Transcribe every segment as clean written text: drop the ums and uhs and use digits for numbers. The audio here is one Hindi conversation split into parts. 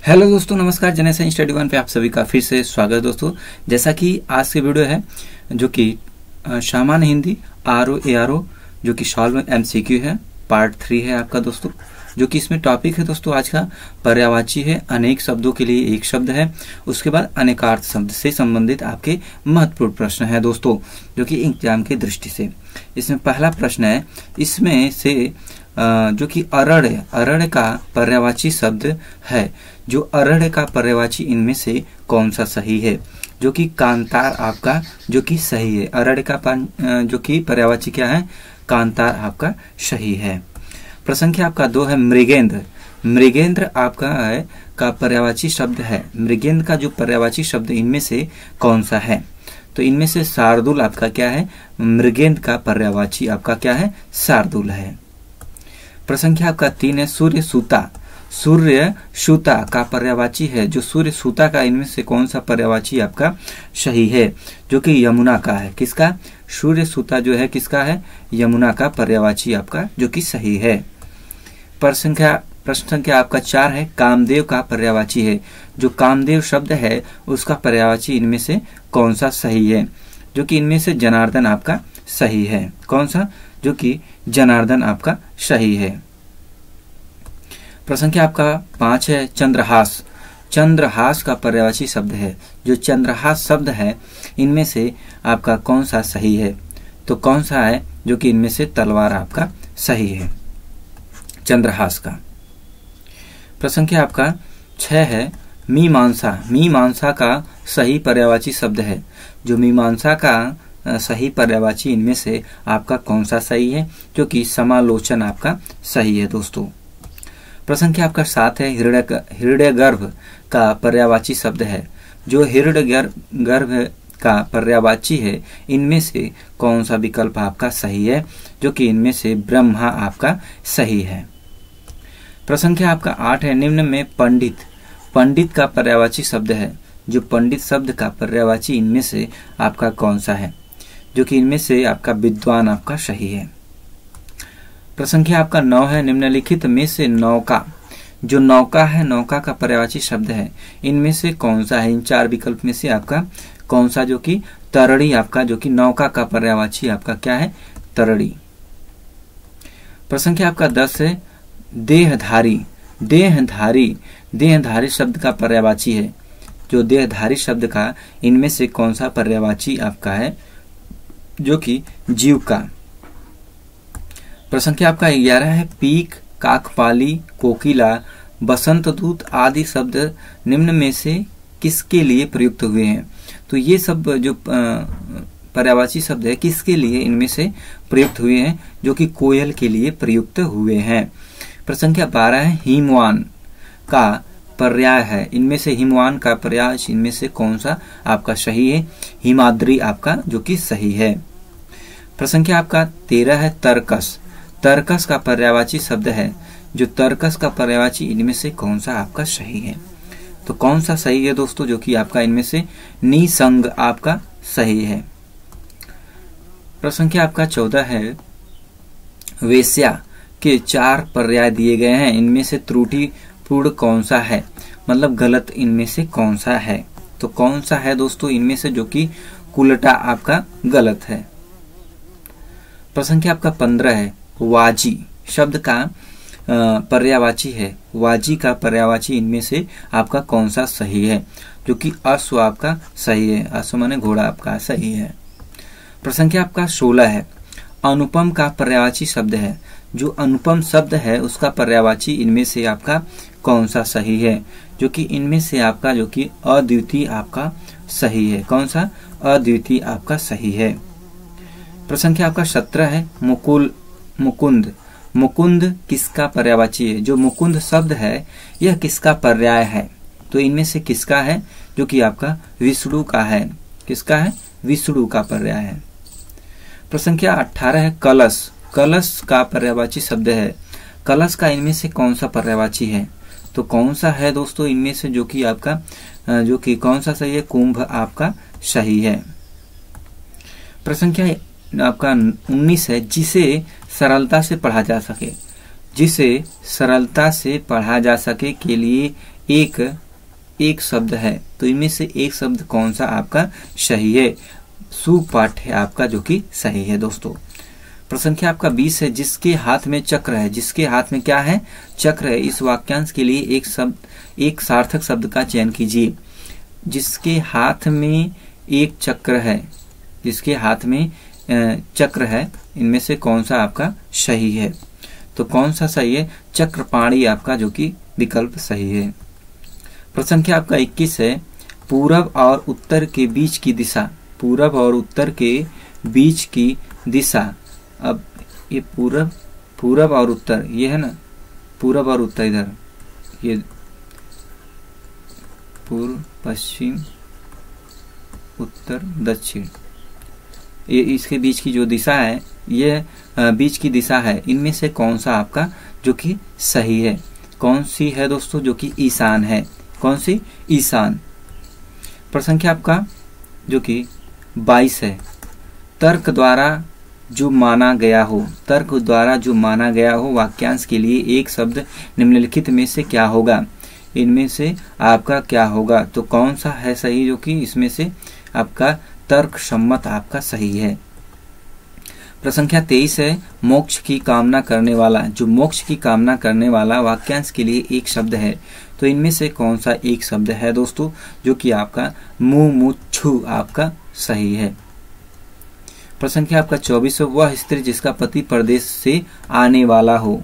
हेलो दोस्तों, नमस्कार। जनरल स्टडी वन पे आप सभी का फिर से स्वागत है दोस्तों। जैसा कि आज के वीडियो है जो कि सामान्य हिंदी आरओ एआरओ जो कि सॉल्व एमसीक्यू है, पार्ट 3 है आपका दोस्तों। जो कि इसमें टॉपिक है दोस्तों आज का पर्यायवाची है। अनेक शब्दों के लिए एक शब्द है, उसके बाद अनेकार्थ शब्द से संबंधित आपके महत्वपूर्ण प्रश्न है दोस्तों, जो कि एग्जाम की दृष्टि से। इसमें पहला प्रश्न है, इसमें से जो कि अरण्य का पर्यायवाची शब्द है। जो अरण्य का पर्यायवाची इनमें से कौन सा सही है? जो कि कांतार आपका जो कि सही है। अरण्य का जो कि पर्यायवाची क्या है? कांतार आपका सही है। प्रश्न संख्या आपका 2 है, मृगेंद्र आपका है का पर्यायवाची शब्द है। मृगेंद्र का जो पर्यायवाची शब्द इनमें से कौन सा है? तो इनमें से शार्दुल आपका क्या है? मृगेंद्र का पर्यायवाची आपका क्या है? शार्दुल है। प्रश्न संख्या आपका 3 है, सूर्य सूता का पर्यायवाची है। जो सूर्य सूता का इनमें से कौन सा पर्यायवाची आपका सही है? जो कि यमुना का है। किसका? सूर्य सूता जो है किसका है? यमुना का पर्यायवाची आपका जो कि सही है। प्रश्न संख्या आपका 4 है, कामदेव का पर्यायवाची है। जो कामदेव शब्द है उसका पर्यायवाची इनमें से कौन सा सही है? जो कि इनमें से जनार्दन आपका सही है। कौन सा? जो कि जनार्दन आपका सही है। प्रश्न संख्या आपका 5 है, चंद्रहास का पर्यायवाची शब्द है। जो चंद्रहास शब्द है इनमें से आपका कौन सा सही है? तो कौन सा है? जो कि इनमें से तलवार आपका सही है, चंद्रहास का। प्रश्न संख्या आपका 6 है, मीमांसा का सही पर्यायवाची शब्द है। जो मीमांसा का सही पर्यायवाची इनमें से आपका कौन सा सही है? जो कि समालोचन आपका सही है दोस्तों। प्रश्न संख्या आपका 7 है, हृदयगर्भ का पर्यायवाची शब्द है। जो हृदयगर्भ का पर्यायवाची है इनमें से कौन सा विकल्प आपका सही है? जो कि इनमें से ब्रह्मा आपका सही है। प्रश्न संख्या आपका 8 है, निम्न में पंडित का पर्यायवाची शब्द है। जो पंडित शब्द का पर्यायवाची इनमें से आपका कौन सा है? जो कि इनमें से आपका विद्वान आपका सही है। प्रश्न संख्या आपका 9 है, निम्नलिखित में से नौका, जो नौका है नौका का पर्यायवाची शब्द है इनमें से कौन सा है? इन 4 विकल्प में से आपका कौन सा? जो कि तरड़ी आपका जो कि नौका का पर्यायवाची आपका क्या है? तरड़ी। प्रश्न संख्या आपका 10 है, देहधारी शब्द का पर्यायवाची है। जो देहधारी शब्द का इनमें से कौन सा पर्यायवाची आपका है? जो कि जीव का। प्रश्न संख्या आपका 11 है, पीक, काकपाली, कोकिला, बसंत दूत आदि शब्द निम्न में से किसके लिए प्रयुक्त हुए हैं? तो ये सब जो पर्यायवाची शब्द है किसके लिए इनमें से प्रयुक्त हुए हैं? जो कि कोयल के लिए प्रयुक्त हुए हैं। प्रश्न संख्या 12 है, हिमवान का पर्याय है। इनमें से हिमवान का पर्याय इनमें से कौन सा आपका सही है? हिमाद्री आपका जो कि सही है। प्रश्न संख्या आपका 13 है, तर्कस का पर्यायवाची शब्द है। जो तर्कस का पर्यायवाची इनमें से कौन सा आपका सही है? तो कौन सा सही है दोस्तों? जो कि आपका इनमें से निसंग आपका सही है। प्रश्न संख्या आपका 14 है, वेश्या के 4 पर्याय दिए गए हैं, इनमें से त्रुटिपूर्ण कौन सा है? मतलब गलत इनमें से कौन सा है? तो कौन सा है दोस्तों इनमें से? जो कि कुलटा आपका गलत है। प्रश्न संख्या आपका 15 है, वाजी शब्द का पर्यायवाची है। वाजी का पर्यायवाची इनमें से आपका कौन सा सही है? जो कि अश्व आपका सही है। अश्व माने घोड़ा आपका सही है। प्रश्न संख्या आपका 16 है, अनुपम का पर्यायवाची शब्द है। जो अनुपम शब्द है उसका पर्यायवाची इनमें से आपका कौन सा सही है? जो कि इनमें से आपका जो कि अद्वितीय आपका सही है। कौन सा? अद्वितीय आपका सही है। प्रश्न संख्या आपका 17 है, मुकुंद किसका पर्यायवाची है? जो मुकुंद शब्द है यह किसका पर्याय है? तो इनमें से किसका है? जो कि आपका विष्णु का है। किसका है? विष्णु का पर्याय है। प्रश्न संख्या 18 है, कलश का पर्यायवाची शब्द है। कलश का इनमें से कौन सा पर्यायवाची है? तो कौन सा है दोस्तों इनमें से? जो कि आपका जो कि कौन सा सही है? कुंभ आपका सही है। प्रश्न संख्या आपका 19 है, जिसे सरलता से पढ़ा जा सके। जिसे सरलता से पढ़ा जा सके के लिए एक शब्द है। तो इनमें से एक शब्द कौन सा आपका सही है? सुपाठ है आपका जो कि सही है दोस्तों। प्रश्न संख्या आपका 20 है, जिसके हाथ में चक्र है। जिसके हाथ में क्या है? चक्र है। इस वाक्यांश के लिए एक सार्थक शब्द का चयन कीजिए। जिसके हाथ में एक चक्र है, जिसके हाथ में चक्र है, इनमें से कौन सा आपका सही है? तो कौन सा सही है? चक्रपाणी आपका जो कि विकल्प सही है। प्रश्न संख्या आपका 21 है, पूरब और उत्तर के बीच की दिशा। पूरब और उत्तर के बीच की दिशा। अब ये पूरब और उत्तर, ये है ना, पूरब और उत्तर, इधर ये पूर्व, पश्चिम, उत्तर, दक्षिण, ये इसके बीच की जो दिशा है, ये बीच की दिशा है। इनमें से कौन सा आपका जो कि सही है? कौन सी है दोस्तों? जो कि ईशान है। कौन सी? ईशान। प्रश्न संख्या आपका जो कि 22 है, तर्क द्वारा जो माना गया हो। तर्क द्वारा जो माना गया हो वाक्यांश के लिए एक शब्द निम्नलिखित में से क्या होगा? इनमें से आपका क्या होगा? तो कौन सा है सही जो कि इसमें से आपका तर्क सम्मत आपका सही है? प्रश्न संख्या 23 है, मोक्ष की कामना करने वाला। जो मोक्ष की कामना करने वाला वाक्यांश के लिए एक शब्द है। तो इनमें से कौन सा एक शब्द है दोस्तों जो कि आपका मुमुक्षु आपका सही है? प्रश्न संख्या आपका 24 है, वह स्त्री जिसका पति परदेश से आने वाला हो।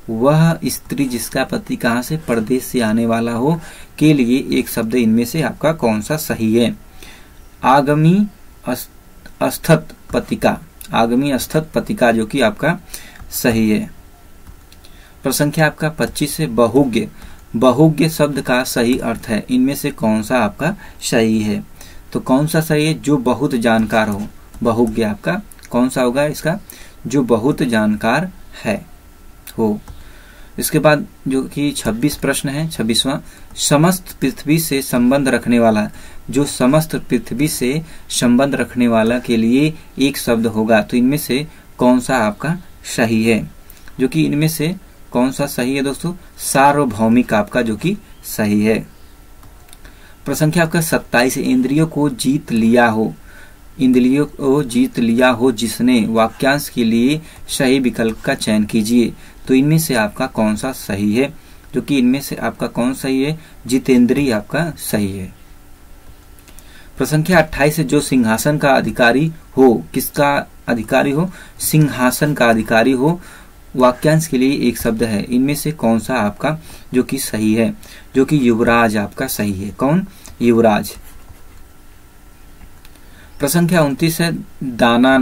वह स्त्री जिसका पति कहाँ से? परदेश से आने वाला हो के लिए एक शब्द इनमें से आपका कौन सा सही है? आगमी अस्थत पतिका। आगमी अस्थत पतिका जो कि आपका सही है। प्रश्न संख्या आपका 25 है, बहुज्ञ। बहुज्ञ शब्द का सही अर्थ है। इनमें से कौन सा आपका सही है? तो कौन सा सही है? जो बहुत जानकार हो। बहुज्ञ आपका कौन सा होगा इसका? जो बहुत जानकार है हो। इसके बाद जो कि 26 प्रश्न है, 26वां, समस्त पृथ्वी से संबंध रखने वाला। जो समस्त पृथ्वी से संबंध रखने वाला के लिए एक शब्द होगा। तो इनमें से कौन सा आपका सही है? जो कि इनमें से कौन सा सही है दोस्तों? सार्वभौमिक आपका जो कि सही है। प्रश्न संख्या आपका 27, इंद्रियों को जीत लिया हो। इंद्रियों को जीत लिया हो जिसने वाक्यांश के लिए सही विकल्प का चयन कीजिए। तो इनमें से आपका कौन सा सही है? जो कि इनमें से आपका कौन सही है? जितेंद्रिय आपका सही है। प्रश्न संख्या 28 है, जो सिंहासन का अधिकारी हो। किसका अधिकारी हो? सिंहासन का अधिकारी हो। वाक्यांश के लिए एक शब्द है। इनमें से कौन सा आपका जो कि सही है? जो कि युवराज आपका सही है। कौन? युवराज। प्रश्न संख्या 29 है, दावा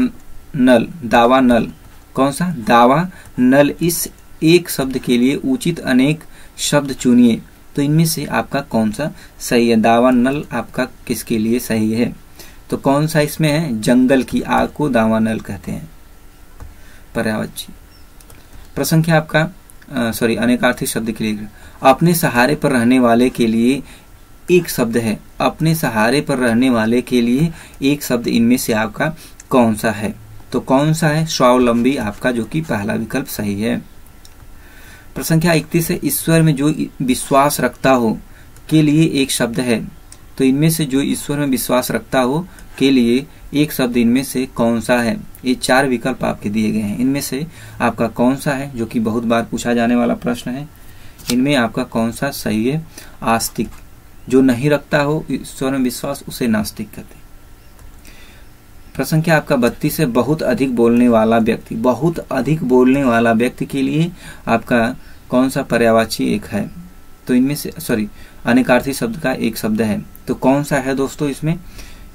नल। कौन सा? दावा नल। इस एक शब्द के लिए उचित अनेक शब्द चुनिए। तो इनमें से आपका कौन सा सही है? दावा नल आपका किसके लिए सही है? तो कौन सा इसमें है? जंगल की आग को दावा नल कहते हैं। पर्यायवाची। प्रश्न संख्या आपका अनेकार्थी शब्द के लिए अपने सहारे पर रहने वाले के लिए एक शब्द है। अपने सहारे पर रहने वाले के लिए एक शब्द इनमें से आपका कौन सा है? तो कौन सा है? स्वावलंबी आपका जो कि पहला विकल्प सही है। प्रश्न संख्या 31 है, ईश्वर में जो विश्वास रखता हो के लिए एक शब्द है। तो इनमें से जो ईश्वर में विश्वास रखता हो के लिए एक शब्द इनमें से कौन सा है? ये 4 विकल्प आपके दिए गए हैं। इनमें से आपका कौन सा है? जो कि बहुत बार पूछा जाने वाला प्रश्न है। इनमें आपका कौन सा सही है? आस्तिक। जो नहीं रखता हो ईश्वर में विश्वास उसे नास्तिक कहते हैं। प्रश्न संख्या आपका 32 है, बहुत अधिक बोलने वाला व्यक्ति। बहुत अधिक बोलने वाला व्यक्ति के लिए आपका कौन सा पर्यायवाची एक है? तो इनमें से अनेकार्थी शब्द का एक शब्द है। तो कौन सा है दोस्तों इसमें?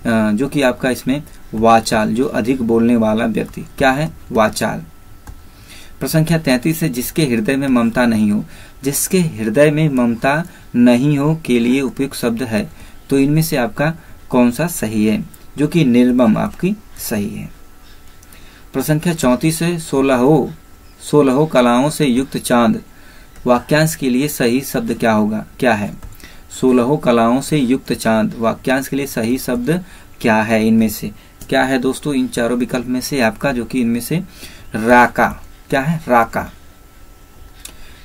जो कि आपका इसमें वाचाल। जो अधिक बोलने वाला व्यक्ति क्या है? वाचाल। प्रश्न संख्या 33 है, जिसके हृदय में ममता नहीं हो। जिसके हृदय में ममता नहीं हो के लिए उपयुक्त शब्द है। तो इनमें से आपका कौन सा सही है? जो कि निर्मम आपकी सही है। प्रश्न संख्या 34 है, 16 कलाओं से युक्त चांद। वाक्यांश के लिए सही शब्द क्या होगा? क्या है? 16 कलाओं से युक्त चांद। वाक्यांश के लिए सही शब्द क्या है? इनमें से क्या है दोस्तों? इन चारों विकल्प में से आपका जो कि इनमें से राका। क्या है? राका।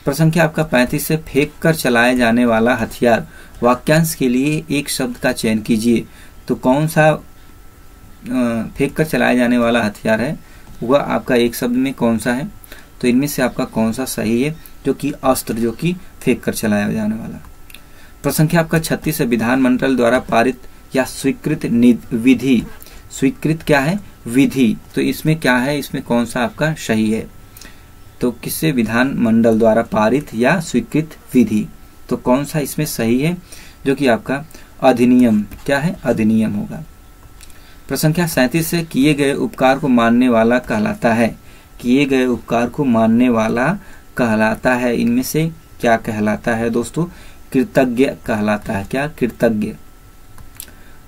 प्रश्न संख्या आपका 35 से फेंक कर चलाए जाने वाला हथियार वाक्यांश के लिए एक शब्द का चयन कीजिए। तो कौन सा फेंक कर चलाया जाने वाला हथियार है वह आपका एक शब्द में कौन सा है? तो इनमें से आपका कौन सा सही है? जो कि अस्त्र, जो कि फेंक कर चलाया जाने वाला। प्रश्न संख्या आपका 36 है विधानमंडल द्वारा पारित या स्वीकृत विधि, स्वीकृत क्या है? विधि। तो इसमें क्या है? इसमें कौन सा आपका सही है? तो किससे? विधानमंडल द्वारा पारित या स्वीकृत विधि। तो कौन सा इसमें सही है? जो कि आपका अधिनियम, क्या है? अधिनियम होगा। प्रश्न संख्या 37 से किए गए उपकार को मानने वाला कहलाता है, किए गए उपकार को मानने वाला कहलाता है। इनमें से क्या कहलाता है दोस्तों? कृतज्ञ कहलाता है। क्या? कृतज्ञ।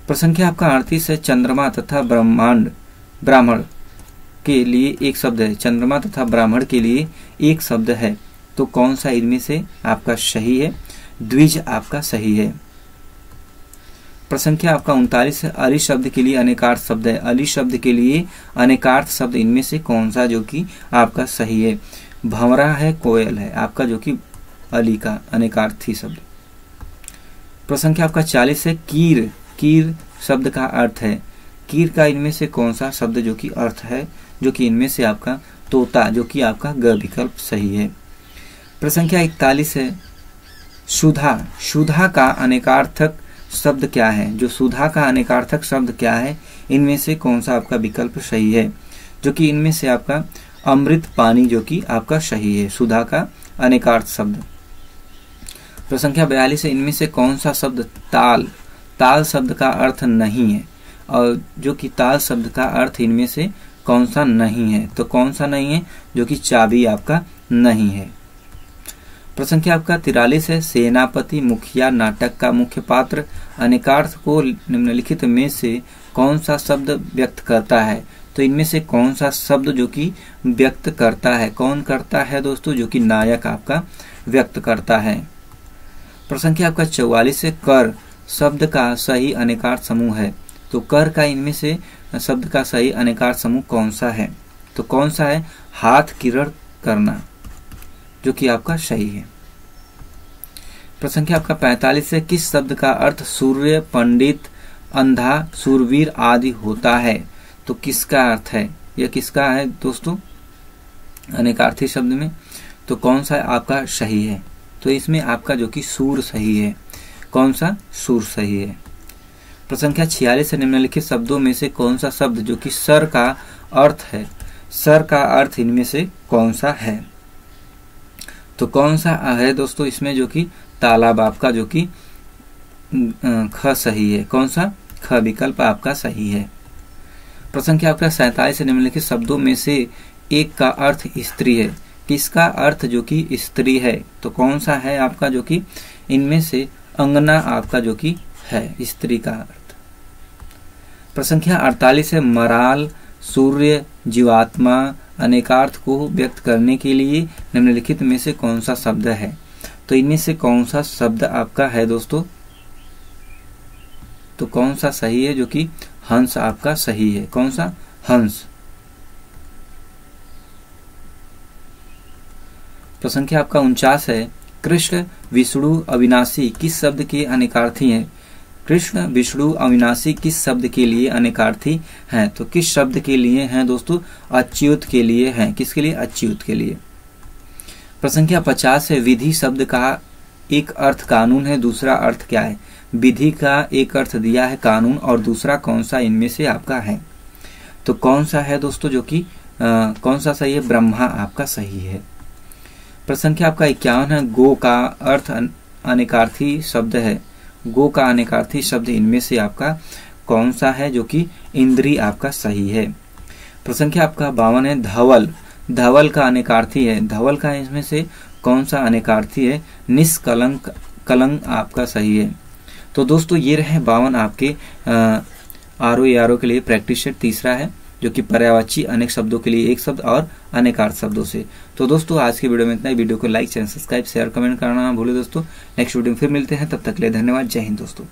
प्रश्न संख्या आपका 38 है चंद्रमा तथा ब्राह्मण के लिए एक शब्द है, चंद्रमा तथा ब्राह्मण के लिए एक शब्द है। तो कौन सा इनमें से आपका सही है? द्विज आपका सही है। प्रश्न संख्या आपका 39 है अली शब्द के लिए अनेकार्थ शब्द है, अली शब्द के लिए अनेकार्थ शब्द इनमें से कौन सा जो कि आपका सही है? भंवरा है, कोयल है आपका जो कि अली का अनेकार्थी शब्द। प्रश्न संख्या आपका 40 है कीर, कीर शब्द का अर्थ है, कीर का इनमें से कौन सा शब्द जो कि अर्थ है? जो कि इनमें से आपका तोता, जो कि आपका ग विकल्प सही है। प्रश्न संख्या 41 है सुधा, सुधा का अनेकार्थक शब्द क्या है? जो सुधा का अनेकार्थक शब्द क्या है? इनमें से कौन सा आपका विकल्प सही है? जो कि इनमें से आपका अमृत पानी जो कि आपका सही है, सुधा का अनेकार्थ शब्द। प्रश्न संख्या 42 है इनमें से कौन सा शब्द ताल, ताल शब्द का अर्थ नहीं है? और जो कि ताल शब्द का अर्थ इनमें से कौन सा नहीं है? तो कौन सा नहीं है? जो कि चाबी आपका नहीं है। प्रश्न संख्या आपका 43 है सेनापति मुखिया नाटक का मुख्य पात्र अनेकार्थ को निम्नलिखित में से कौन सा शब्द व्यक्त करता है? तो इनमें से कौन सा शब्द जो कि व्यक्त करता है? कौन करता है दोस्तों? जो कि नायक आपका व्यक्त करता है। प्रश्न संख्या आपका 44 है कर शब्द का सही अनेकार्थ समूह है। तो कर का इनमें से शब्द का सही अनेकार्थ समूह कौन सा है? तो कौन सा है? हाथ किरण करना, जो कि आपका सही है। प्रश्न संख्या आपका 45 है किस शब्द का अर्थ सूर्य, पंडित, अंधा, सूरवीर आदि होता है? तो किसका अर्थ है? यह किसका है दोस्तों? अनेकार्थी शब्द में। तो कौन सा आपका सही है? तो इसमें आपका जो कि सूर सही है। कौन सा? सूर सही है। प्रश्न संख्या 46 है निम्नलिखित शब्दों में से कौन सा शब्द जो कि सर का अर्थ है? सर का अर्थ इनमें से कौन सा है? तो कौन सा है दोस्तों? इसमें जो कि तालाब आपका जो कि ख सही है। कौन सा? ख विकल्प आपका सही है। प्रश्न संख्या आपका 47 है निम्नलिखित शब्दों में से एक का अर्थ स्त्री है। किसका अर्थ जो कि स्त्री है? तो कौन सा है आपका जो कि इनमें से अंगना आपका जो कि है स्त्री का अर्थ। प्रश्न संख्या 48 है मराल, सूर्य, जीवात्मा अनेकार्थ को व्यक्त करने के लिए निम्नलिखित में से कौन सा शब्द है? तो इनमें से कौन सा शब्द आपका है दोस्तों? तो कौन सा सही है? जो कि हंस आपका सही है। कौन सा? हंस। प्रश्न संख्या आपका 49 है कृष्ण, विष्णु, अविनाशी किस शब्द के अनेकार्थी हैं? कृष्ण, विष्णु, अविनाशी किस शब्द के लिए अनेकार्थी हैं? तो किस शब्द के लिए हैं दोस्तों? अच्युत के लिए हैं। किसके लिए? अच्युत के लिए। प्रश्न संख्या 50 है विधि शब्द का एक अर्थ कानून है, दूसरा अर्थ क्या है? विधि का एक अर्थ दिया है कानून, और दूसरा कौन सा इनमें से आपका है? तो कौन सा है दोस्तों जो कि कौन सा सही है? ब्रह्मा आपका सही है। प्रश्न संख्या आपका 51 है गो का अर्थ अनेकार्थी शब्द है। गो का अनेकार्थी शब्द इनमें से आपका कौन सा है? जो कि इंद्री आपका सही है। प्रश्न संख्या आपका 52 है धवल, धवल का अनेकार्थी है। धवल का इसमें से कौन सा अनेकार्थी है? निष्कलंक, कलंक आपका सही है। तो दोस्तों ये रहे 52 आपके आरओ के लिए प्रैक्टिस सेट। तीसरा है जो कि पर्यायवाची अनेक शब्दों के लिए एक शब्द और अनेकार्थ शब्दों से। तो दोस्तों आज की वीडियो में इतना ही। वीडियो को like, channel subscribe, share, comment करना ना भूले दोस्तों। नेक्स्ट वीडियो में फिर मिलते हैं, तब तक के लिए धन्यवाद। जय हिंद दोस्तों।